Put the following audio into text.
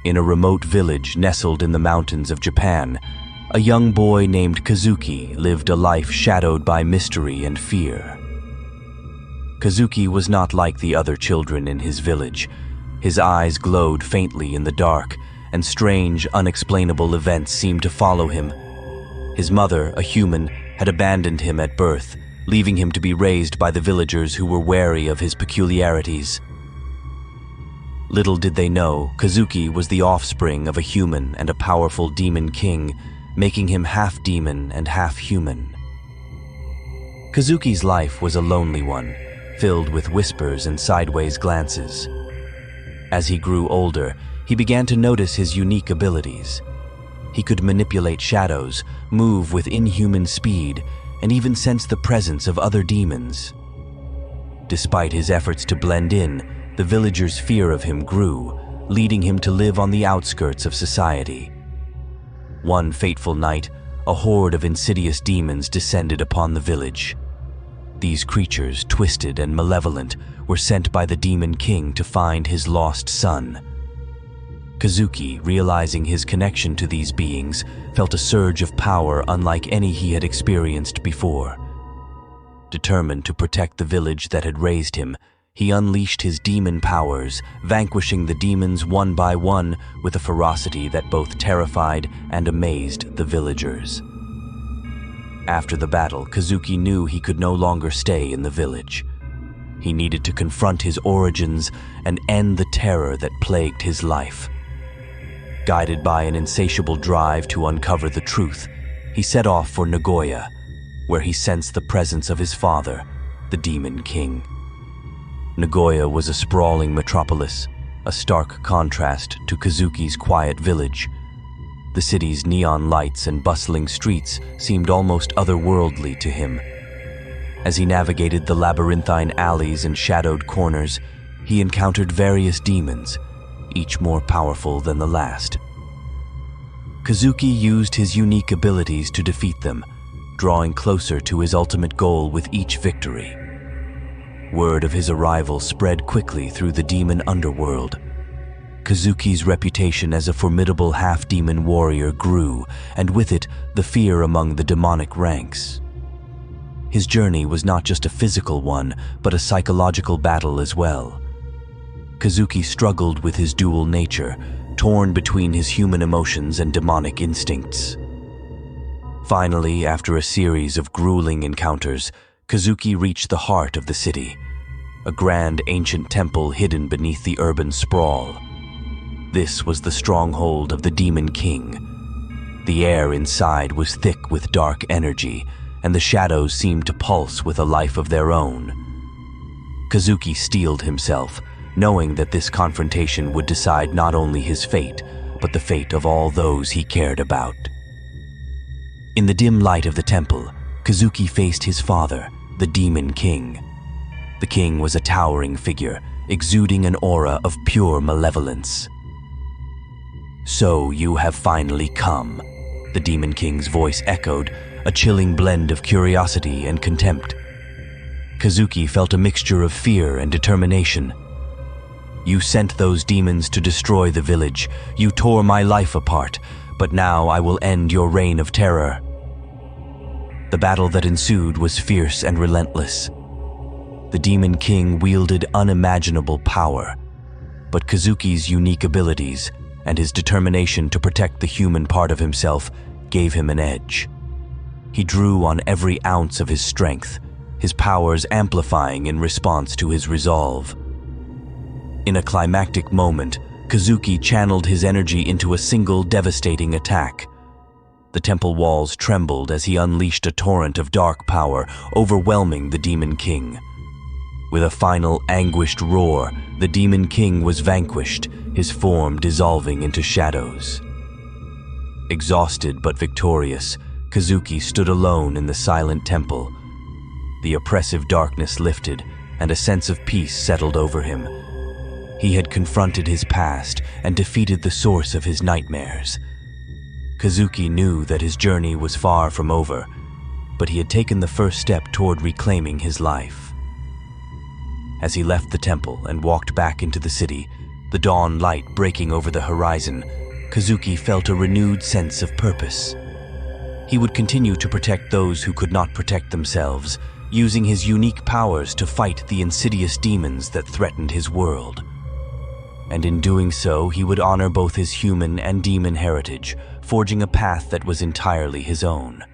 In a remote village nestled in the mountains of Japan, a young boy named Kazuki lived a life shadowed by mystery and fear. Kazuki was not like the other children in his village. His eyes glowed faintly in the dark, and strange, unexplainable events seemed to follow him. His mother, a human, had abandoned him at birth, leaving him to be raised by the villagers who were wary of his peculiarities. Little did they know, Kazuki was the offspring of a human and a powerful demon king, making him half demon and half human. Kazuki's life was a lonely one, filled with whispers and sideways glances. As he grew older, he began to notice his unique abilities. He could manipulate shadows, move with inhuman speed, and even sense the presence of other demons. Despite his efforts to blend in, the villagers' fear of him grew, leading him to live on the outskirts of society. One fateful night, a horde of insidious demons descended upon the village. These creatures, twisted and malevolent, were sent by the Demon King to find his lost son. Kazuki, realizing his connection to these beings, felt a surge of power unlike any he had experienced before. Determined to protect the village that had raised him, he unleashed his demon powers, vanquishing the demons one by one with a ferocity that both terrified and amazed the villagers. After the battle, Kazuki knew he could no longer stay in the village. He needed to confront his origins and end the terror that plagued his life. Guided by an insatiable drive to uncover the truth, he set off for Nagoya, where he sensed the presence of his father, the Demon King. Nagoya was a sprawling metropolis, a stark contrast to Kazuki's quiet village. The city's neon lights and bustling streets seemed almost otherworldly to him. As he navigated the labyrinthine alleys and shadowed corners, he encountered various demons, each more powerful than the last. Kazuki used his unique abilities to defeat them, drawing closer to his ultimate goal with each victory. Word of his arrival spread quickly through the demon underworld. Kazuki's reputation as a formidable half-demon warrior grew, and with it, the fear among the demonic ranks. His journey was not just a physical one, but a psychological battle as well. Kazuki struggled with his dual nature, torn between his human emotions and demonic instincts. Finally, after a series of grueling encounters, Kazuki reached the heart of the city, a grand ancient temple hidden beneath the urban sprawl. This was the stronghold of the Demon King. The air inside was thick with dark energy, and the shadows seemed to pulse with a life of their own. Kazuki steeled himself, knowing that this confrontation would decide not only his fate, but the fate of all those he cared about. In the dim light of the temple, Kazuki faced his father, the Demon King. The king was a towering figure, exuding an aura of pure malevolence. "So you have finally come," the Demon King's voice echoed, a chilling blend of curiosity and contempt. Kazuki felt a mixture of fear and determination. "You sent those demons to destroy the village. You tore my life apart, but now I will end your reign of terror." The battle that ensued was fierce and relentless. The Demon King wielded unimaginable power, but Kazuki's unique abilities and his determination to protect the human part of himself gave him an edge. He drew on every ounce of his strength, his powers amplifying in response to his resolve. In a climactic moment, Kazuki channeled his energy into a single devastating attack. The temple walls trembled as he unleashed a torrent of dark power, overwhelming the Demon King. With a final anguished roar, the Demon King was vanquished, his form dissolving into shadows. Exhausted but victorious, Kazuki stood alone in the silent temple. The oppressive darkness lifted, and a sense of peace settled over him. He had confronted his past and defeated the source of his nightmares. Kazuki knew that his journey was far from over, but he had taken the first step toward reclaiming his life. As he left the temple and walked back into the city, The dawn light breaking over the horizon, Kazuki felt a renewed sense of purpose. He would continue to protect those who could not protect themselves, using his unique powers to fight the insidious demons that threatened his world. And in doing so, he would honor both his human and demon heritage, forging a path that was entirely his own.